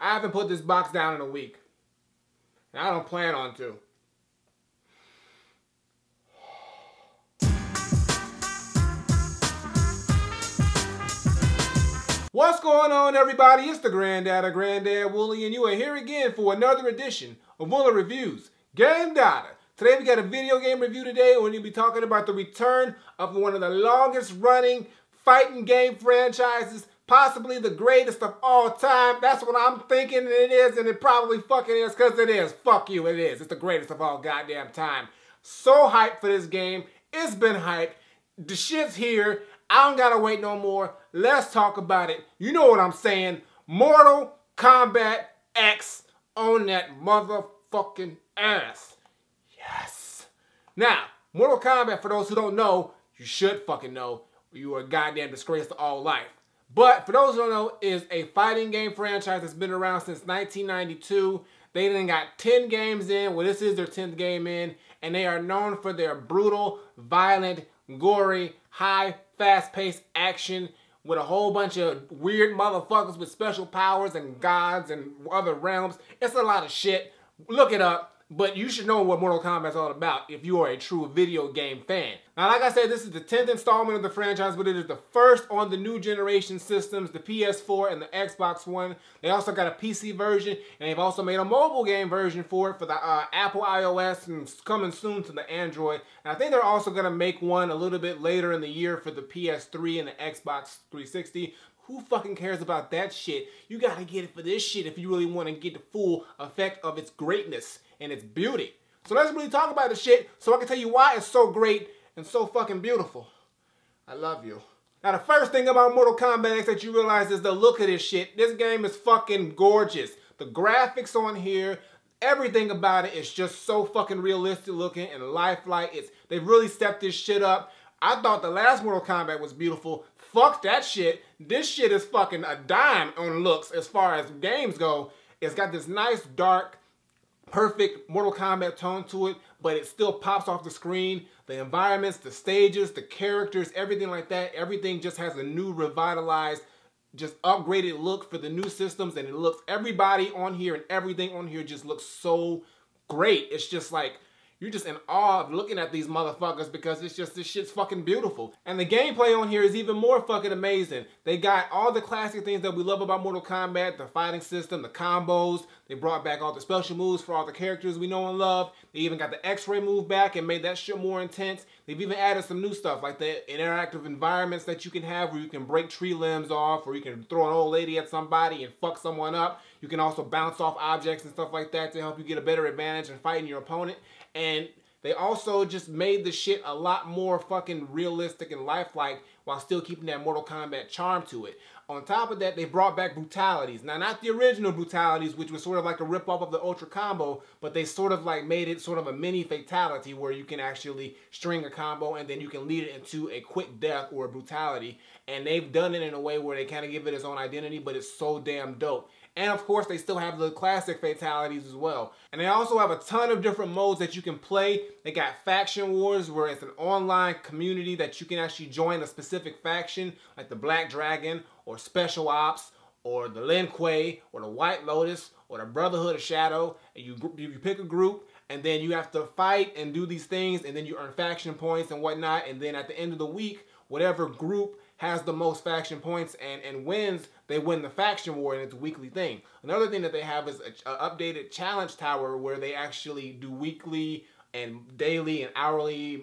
I haven't put this box down in a week. And I don't plan on to. What's going on, everybody? It's the Granddad Woolly, and you are here again for another edition of Woolly Reviews Granddad. Today we got a video game review today, and we're going to be talking about the return of one of the longest running fighting game franchises, possibly the greatest of all time. That's what I'm thinking it is, and it probably fucking is, because it is. Fuck you, it is. It's the greatest of all goddamn time. So hyped for this game. It's been hyped. The shit's here. I don't gotta wait no more. Let's talk about it. You know what I'm saying. Mortal Kombat X on that motherfucking ass. Yes. Now, Mortal Kombat, for those who don't know, you should fucking know. You are a goddamn disgrace to all life. But for those who don't know, is a fighting game franchise that's been around since 1992. They then got 10 games in. Well, this is their 10th game in. And they are known for their brutal, violent, gory, high, fast-paced action with a whole bunch of weird motherfuckers with special powers and gods and other realms. It's a lot of shit. Look it up. But you should know what Mortal Kombat is all about if you are a true video game fan. Now, like I said, this is the 10th installment of the franchise, but it is the first on the new generation systems, the PS4 and the Xbox One. They also got a PC version, and they've also made a mobile game version for it for the Apple iOS, and it's coming soon to the Android. And I think they're also going to make one a little bit later in the year for the PS3 and the Xbox 360. Who fucking cares about that shit? You gotta get it for this shit if you really want to get the full effect of its greatness and its beauty. So let's really talk about the shit so I can tell you why it's so great and so fucking beautiful. I love you. Now, the first thing about Mortal Kombat X that you realize is the look of this shit. This game is fucking gorgeous. The graphics on here, everything about it is just so fucking realistic looking and lifelike. They've really stepped this shit up. I thought the last Mortal Kombat was beautiful. Fuck that shit. This shit is fucking a dime on looks as far as games go. It's got this nice, dark, perfect Mortal Kombat tone to it, but it still pops off the screen. The environments, the stages, the characters, everything like that, everything just has a new, revitalized, just upgraded look for the new systems, and it looks, everybody on here and everything on here just looks so great. It's just like, you're just in awe of looking at these motherfuckers because it's just, this shit's fucking beautiful. And the gameplay on here is even more fucking amazing. They got all the classic things that we love about Mortal Kombat, the fighting system, the combos. They brought back all the special moves for all the characters we know and love. They even got the X-ray move back and made that shit more intense. They've even added some new stuff like the interactive environments that you can have where you can break tree limbs off, or you can throw an old lady at somebody and fuck someone up. You can also bounce off objects and stuff like that to help you get a better advantage in fighting your opponent. And they also just made the shit a lot more fucking realistic and lifelike while still keeping that Mortal Kombat charm to it. On top of that, they brought back brutalities. Now, not the original brutalities, which was sort of like a rip-off of the Ultra Combo, but they sort of like made it sort of a mini fatality where you can actually string a combo and then you can lead it into a quick death or a brutality. And they've done it in a way where they kind of give it its own identity, but it's so damn dope. And of course, they still have the classic fatalities as well. And they also have a ton of different modes that you can play. They got Faction Wars, where it's an online community that you can actually join a specific faction, like the Black Dragon, or Special Ops, or the Lin Kuei, or the White Lotus, or the Brotherhood of Shadow. And you pick a group, and then you have to fight and do these things, and then you earn faction points and whatnot. And then at the end of the week, whatever group has the most faction points and wins, they win the faction war, and it's a weekly thing. Another thing that they have is an updated challenge tower where they actually do weekly and daily and hourly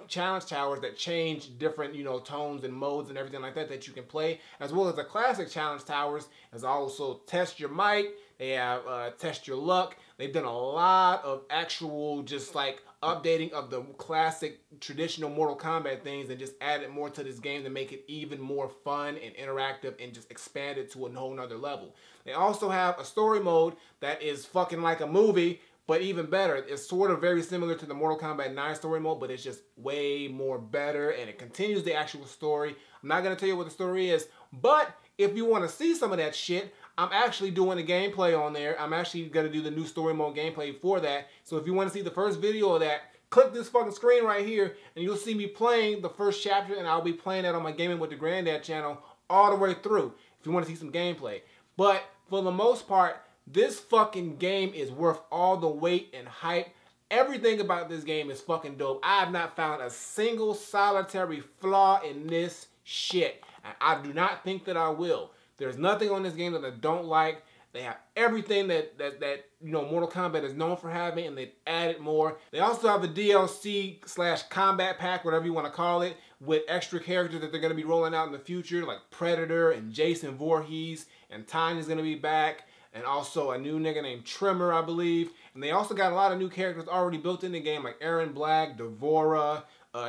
challenge towers that change different, you know, tones and modes and everything like that that you can play, as well as the classic challenge towers. There's also test your might. They have test your luck. They've done a lot of actual just like updating of the classic traditional Mortal Kombat things and just added more to this game to make it even more fun and interactive and just expand it to a whole nother level. They also have a story mode that is fucking like a movie, but even better. It's sort of very similar to the Mortal Kombat 9 story mode, but it's just way more better, and it continues the actual story. I'm not going to tell you what the story is, but if you want to see some of that shit, I'm actually doing a gameplay on there. I'm actually going to do the new story mode gameplay for that. So if you want to see the first video of that, click this fucking screen right here, and you'll see me playing the first chapter, and I'll be playing that on my Gaming with the Granddad channel all the way through if you want to see some gameplay. But for the most part, this fucking game is worth all the weight and hype. Everything about this game is fucking dope. I have not found a single solitary flaw in this shit. And I do not think that I will. There's nothing on this game that I don't like. They have everything that Mortal Kombat is known for having, and they've added more. They also have a DLC/combat pack, whatever you want to call it, with extra characters that they're going to be rolling out in the future, like Predator and Jason Voorhees, and Tanya's going to be back, and also a new nigga named Tremor, I believe. And they also got a lot of new characters already built in the game, like Aaron Black, Devora,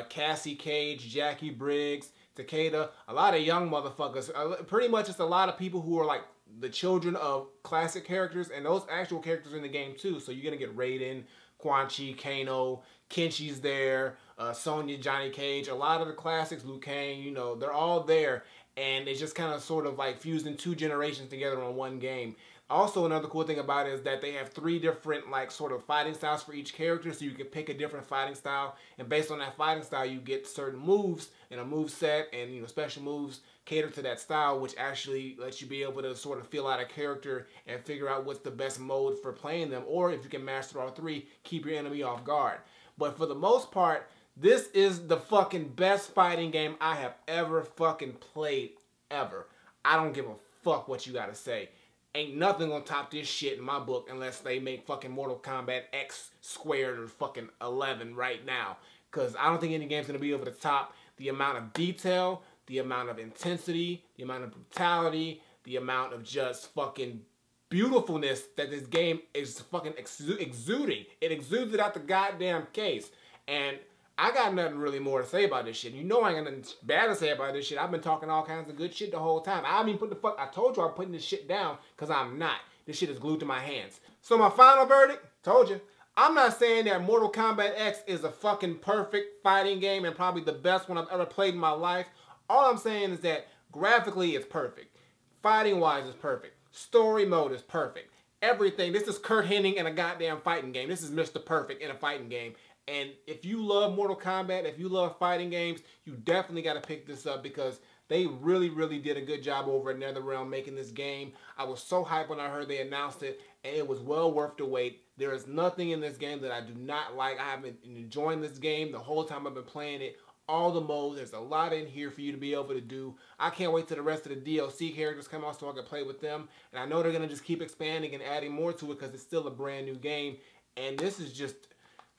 Cassie Cage, Jackie Briggs, Takeda, a lot of young motherfuckers. Pretty much it's a lot of people who are like the children of classic characters, and those actual characters in the game too. So you're gonna get Raiden, Quan Chi, Kano, Kenshi's there, Sonya, Johnny Cage, a lot of the classics, Liu Kang, you know, they're all there. And it's just kind of sort of like fusing two generations together on one game. Also, another cool thing about it is that they have 3 different like sort of fighting styles for each character, so you can pick a different fighting style, and based on that fighting style you get certain moves and a move set, and special moves cater to that style, which actually lets you be able to sort of feel out a character and figure out what's the best mode for playing them, or if you can master all 3, keep your enemy off guard. But for the most part, this is the fucking best fighting game I have ever fucking played, ever. I don't give a fuck what you gotta say. Ain't nothing gonna top this shit in my book unless they make fucking Mortal Kombat X squared or fucking 11 right now. Because I don't think any game's gonna be over the top. The amount of detail, the amount of intensity, the amount of brutality, the amount of just fucking beautifulness that this game is fucking exuding. It exudes it out the goddamn case. And I got nothing really more to say about this shit. You know I ain't got nothing bad to say about this shit. I've been talking all kinds of good shit the whole time. I mean, I told you I'm putting this shit down because I'm not. This shit is glued to my hands. So my final verdict, told you. I'm not saying that Mortal Kombat X is a fucking perfect fighting game and probably the best one I've ever played in my life. All I'm saying is that graphically it's perfect. Fighting-wise it's perfect. Story mode is perfect. Everything. This is Kurt Hennig in a goddamn fighting game. This is Mr. Perfect in a fighting game. And if you love Mortal Kombat, if you love fighting games, you definitely got to pick this up because they really, really did a good job over at NetherRealm making this game. I was so hyped when I heard they announced it, and it was well worth the wait. There is nothing in this game that I do not like. I have been enjoying this game the whole time I've been playing it. All the modes, there's a lot in here for you to be able to do. I can't wait till the rest of the DLC characters come out so I can play with them. And I know they're going to just keep expanding and adding more to it because it's still a brand new game. And this is just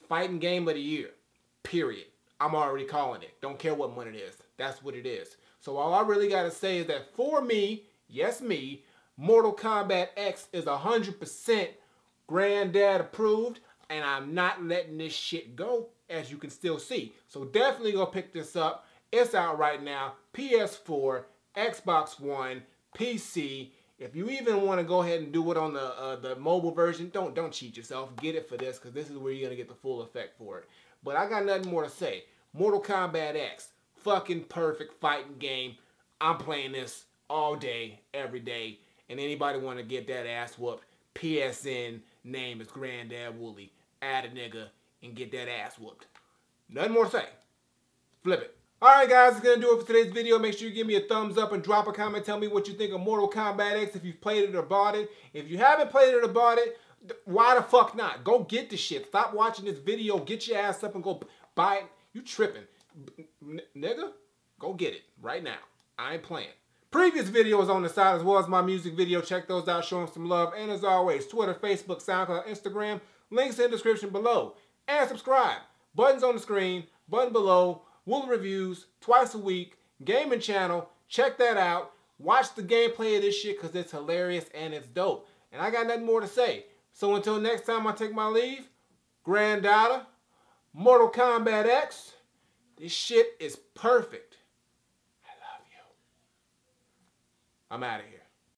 fighting game of the year, period. I'm already calling it. Don't care what month it is. That's what it is. So all I really got to say is that for me, yes me, Mortal Kombat X is 100% Granddad approved, and I'm not letting this shit go, as you can still see. So definitely go pick this up. It's out right now. PS4, Xbox One, PC. If you even want to go ahead and do it on the mobile version, don't cheat yourself. Get it for this, because this is where you're going to get the full effect for it. But I got nothing more to say. Mortal Kombat X, fucking perfect fighting game. I'm playing this all day, every day. And anybody want to get that ass whooped, PSN name is Granddad Woolly. Add a nigga and get that ass whooped. Nothing more to say. Flip it. Alright guys, that's going to do it for today's video. Make sure you give me a thumbs up and drop a comment. Tell me what you think of Mortal Kombat X if you've played it or bought it. If you haven't played it or bought it, why the fuck not? Go get the shit. Stop watching this video. Get your ass up and go buy it. You tripping. Nigga, go get it right now. I ain't playing. Previous videos on the side as well as my music video. Check those out. Show them some love. And as always, Twitter, Facebook, SoundCloud, Instagram. Links in the description below. And subscribe. Buttons on the screen. Button below. Woolly Reviews. Twice a week. Gaming channel. Check that out. Watch the gameplay of this shit because it's hilarious and it's dope. And I got nothing more to say. So until next time I take my leave, Granddaughter, Mortal Kombat X, this shit is perfect. I love you. I'm out of here.